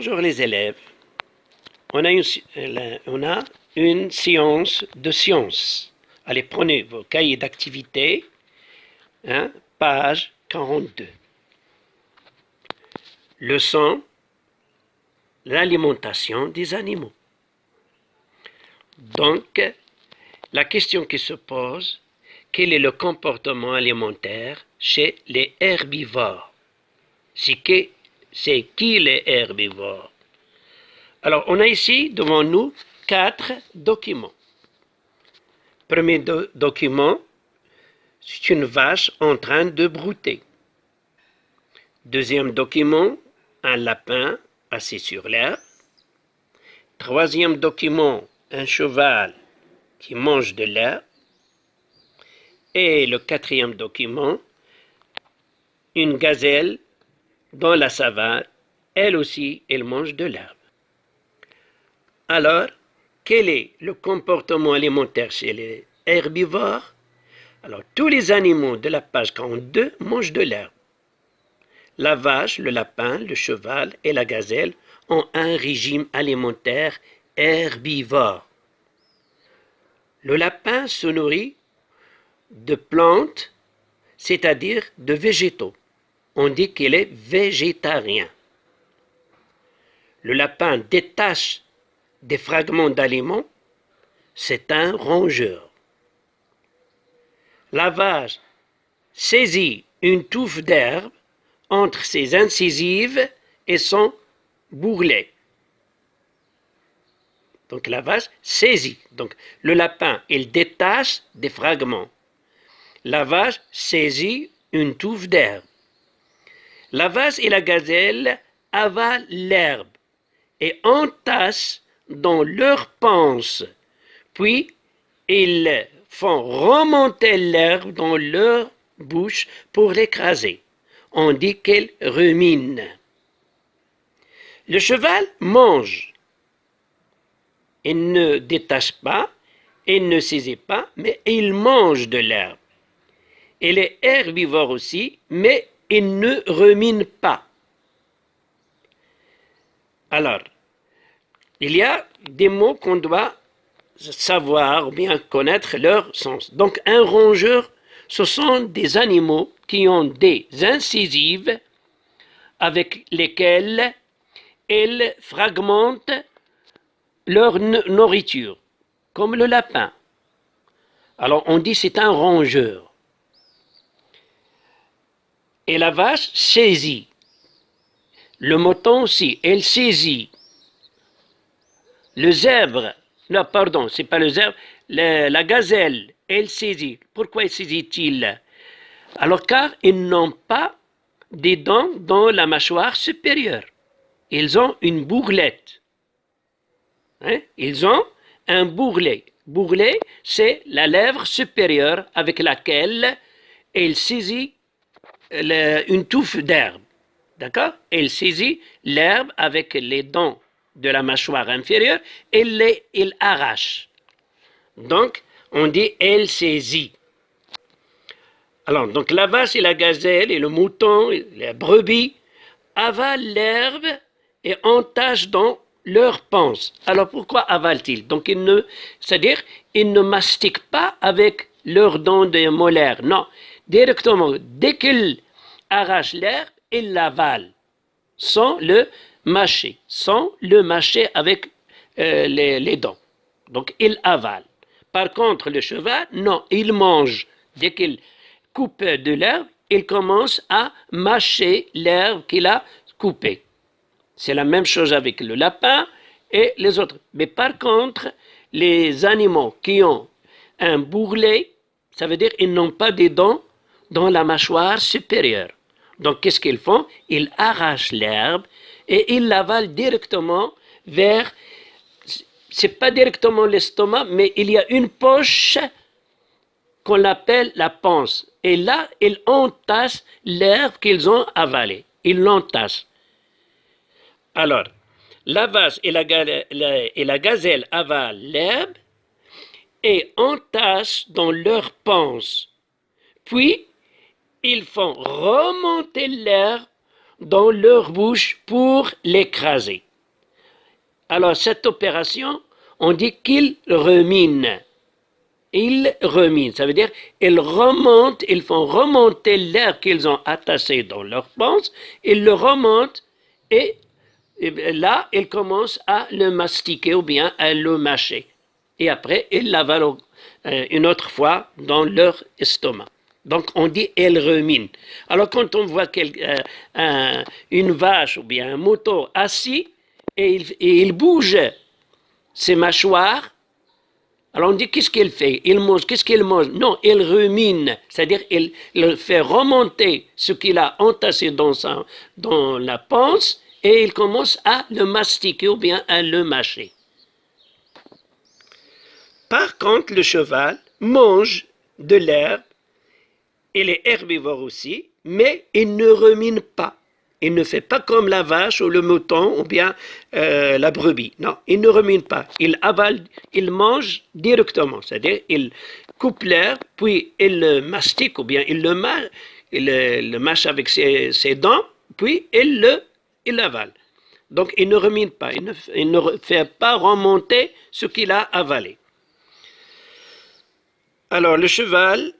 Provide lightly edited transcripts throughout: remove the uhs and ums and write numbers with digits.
Bonjour les élèves. On a une séance de sciences. Allez, prenez vos cahiers d'activité, page 42. Leçon, l'alimentation des animaux. Donc, la question qui se pose, quel est le comportement alimentaire chez les herbivores? C'est qui les herbivores? Alors, on a ici devant nous 4 documents. Premier document, c'est une vache en train de brouter. Deuxième document, un lapin assis sur l'herbe. Troisième document, un cheval qui mange de l'herbe. Et le quatrième document, une gazelle dans la savane. Elle aussi, elle mange de l'herbe. Alors, quel est le comportement alimentaire chez les herbivores? Alors, tous les animaux de la page 42 mangent de l'herbe. La vache, le lapin, le cheval et la gazelle ont un régime alimentaire herbivore. Le lapin se nourrit de plantes, c'est-à-dire de végétaux. On dit qu'il est végétarien. Le lapin détache des fragments d'aliments, c'est un rongeur. La vache saisit une touffe d'herbe entre ses incisives et son bourrelet. Donc la vache saisit. Donc le lapin, il détache des fragments. La vache saisit une touffe d'herbe. La vache et la gazelle avalent l'herbe et entassent dans leurs panses. Puis ils font remonter l'herbe dans leur bouche pour l'écraser. On dit qu'elle rumine. Le cheval mange. Il ne détache pas, il ne saisit pas, mais il mange de l'herbe. Il est herbivore aussi, mais il ne rumine pas. Alors, il y a des mots qu'on doit savoir ou bien connaître leur sens. Donc, un rongeur, ce sont des animaux qui ont des incisives avec lesquelles ils fragmentent leur nourriture, comme le lapin. Alors, on dit c'est un rongeur. Et la vache saisit. Le mouton aussi, elle saisit. Le zèbre, non, pardon, c'est pas le zèbre, la gazelle, elle saisit. Pourquoi saisit-il? Alors, car ils n'ont pas des dents dans la mâchoire supérieure. Ils ont une bourrelette. Ils ont un bourrelet. Bourrelet, c'est la lèvre supérieure avec laquelle elle saisit une touffe d'herbe. D'accord? Elle saisit l'herbe avec les dents de la mâchoire inférieure et il arrache. Donc, on dit elle saisit. Alors, donc la vache et la gazelle et le mouton et la brebis avalent l'herbe et entachent dans leur panse. Alors, pourquoi avalent-ils? Donc, c'est-à-dire, ils ne mastiquent pas avec leurs dents de molaires. Non, directement, dès qu'ils arrachent l'herbe, ils l'avalent, sans le mâcher, avec les dents. Donc, ils avalent. Par contre, le cheval, non, il mange. Dès qu'il coupe de l'herbe, il commence à mâcher l'herbe qu'il a coupée. C'est la même chose avec le lapin et les autres. Mais par contre, les animaux qui ont un bourrelet, ça veut dire qu'ils n'ont pas des dents dans la mâchoire supérieure. Donc, qu'est-ce qu'ils font? Ils arrachent l'herbe et ils l'avalent directement vers, c'est pas directement l'estomac, mais il y a une poche qu'on appelle la panse. Et là, ils entassent l'herbe qu'ils ont avalée. Ils l'entassent. Alors, la vache et la gazelle avalent l'herbe et entassent dans leur panse. Puis, ils font remonter l'herbe dans leur bouche pour l'écraser. Alors cette opération, on dit qu'ils ruminent. Ils ruminent, ça veut dire ils remontent, ils font remonter l'air qu'ils ont attaché dans leur panse, ils le remontent et là, ils commencent à le mastiquer ou bien à le mâcher. Et après, ils l'avalent une autre fois dans leur estomac. Donc, on dit elle rumine. Alors, quand on voit une vache ou bien un mouton assis et il bouge ses mâchoires, alors on dit qu'est-ce qu'il fait? Il mange. Qu'est-ce qu'il mange? Non, il rumine. C'est-à-dire il fait remonter ce qu'il a entassé dans la panse et il commence à le mastiquer ou bien à le mâcher. Par contre, le cheval mange de l'herbe, il est herbivore aussi, mais il ne rumine pas. Il ne fait pas comme la vache ou le mouton ou bien la brebis. Non, il ne rumine pas. Il avale, il mange directement. C'est-à-dire, il coupe l'herbe, puis il le mastique ou bien il le mâche avec ses dents, puis il l'avale. Donc, il ne rumine pas. Il ne fait pas remonter ce qu'il a avalé. Alors, le cheval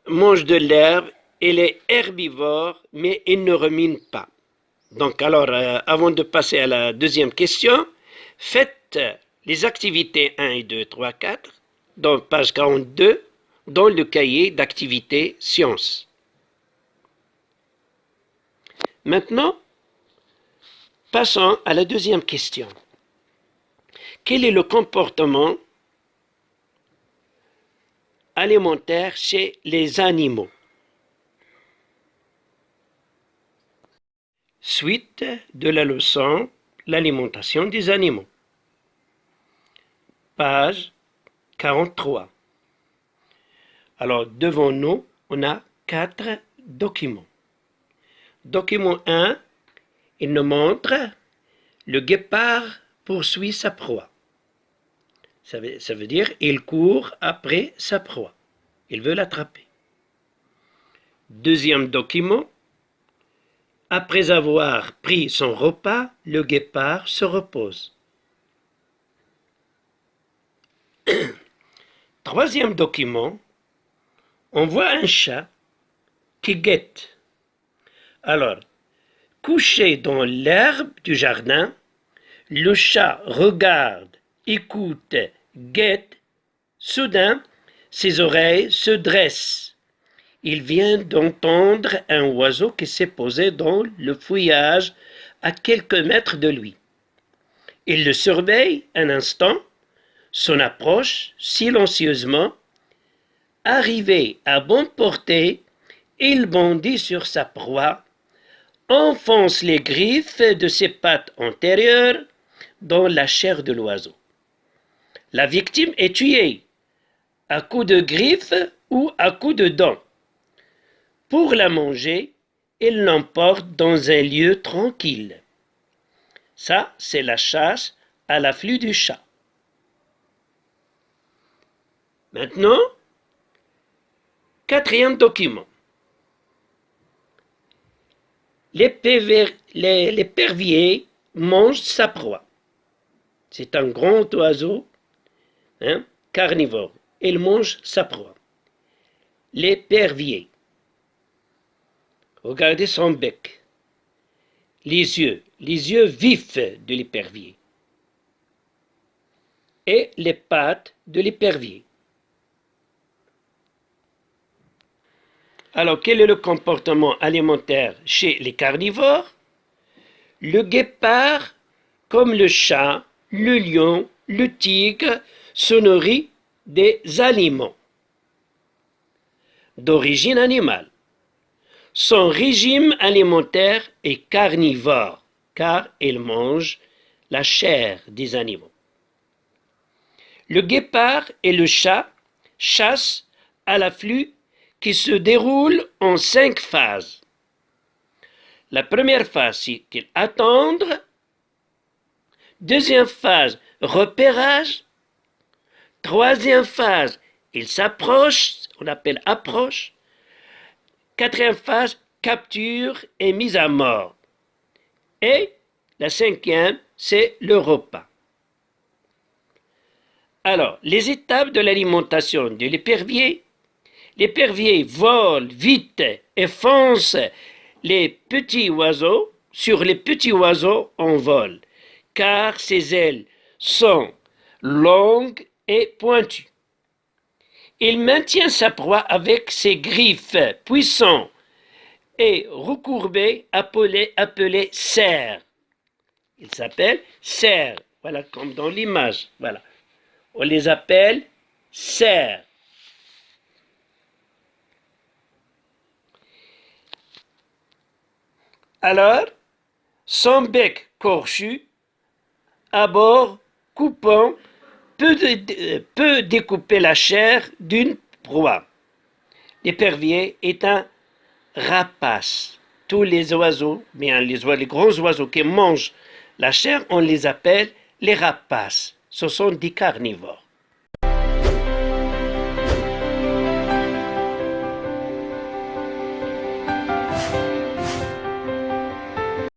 mange de l'herbe, il est herbivore, mais il ne rumine pas. Donc, alors, avant de passer à la deuxième question, faites les activités 1 et 2, 3, 4, dans page 42, dans le cahier d'activités sciences. Maintenant, passons à la deuxième question. Quel est le comportement alimentaire chez les animaux? Suite de la leçon l'alimentation des animaux. Page 43. Alors, devant nous, on a 4 documents. Document 1, il nous montre le guépard poursuit sa proie. Ça veut dire il court après sa proie. Il veut l'attraper. Deuxième document, après avoir pris son repas, le guépard se repose. Troisième document, on voit un chat qui guette. Alors, couché dans l'herbe du jardin, le chat regarde, écoute, guette. Soudain, ses oreilles se dressent. Il vient d'entendre un oiseau qui s'est posé dans le feuillage à quelques mètres de lui. Il le surveille un instant, son approche silencieusement. Arrivé à bonne portée, il bondit sur sa proie, enfonce les griffes de ses pattes antérieures dans la chair de l'oiseau. La victime est tuée à coups de griffes ou à coups de dents. Pour la manger, il l'emporte dans un lieu tranquille. Ça, c'est la chasse à l'afflux du chat. Maintenant, quatrième document. L'épervier mange sa proie. C'est un grand oiseau carnivore. Il mange sa proie. L'épervier. Regardez son bec. Les yeux vifs de l'épervier. Et les pattes de l'épervier. Alors, quel est le comportement alimentaire chez les carnivores? Le guépard, comme le chat, le lion, le tigre, se nourrit des aliments d'origine animale. Son régime alimentaire est carnivore, car il mange la chair des animaux. Le guépard et le chat chassent à l'afflux qui se déroule en 5 phases. La première phase, c'est qu'ils attendent. Deuxième phase, repérage. Troisième phase, ils s'approchent, on appelle approche. Quatrième phase, capture et mise à mort. Et la cinquième, c'est le repas. Alors, les étapes de l'alimentation de l'épervier. L'épervier vole vite et fonce les petits oiseaux sur les petits oiseaux en vol, car ses ailes sont longues et pointues. Il maintient sa proie avec ses griffes puissantes et recourbées appelées serres. Il s'appelle serres, voilà comme dans l'image, voilà. On les appelle serres. Alors, son bec corchu, à bord coupant, peut découper la chair d'une proie. L'épervier est un rapace. Tous les oiseaux, bien les grands oiseaux qui mangent la chair, on les appelle les rapaces. Ce sont des carnivores.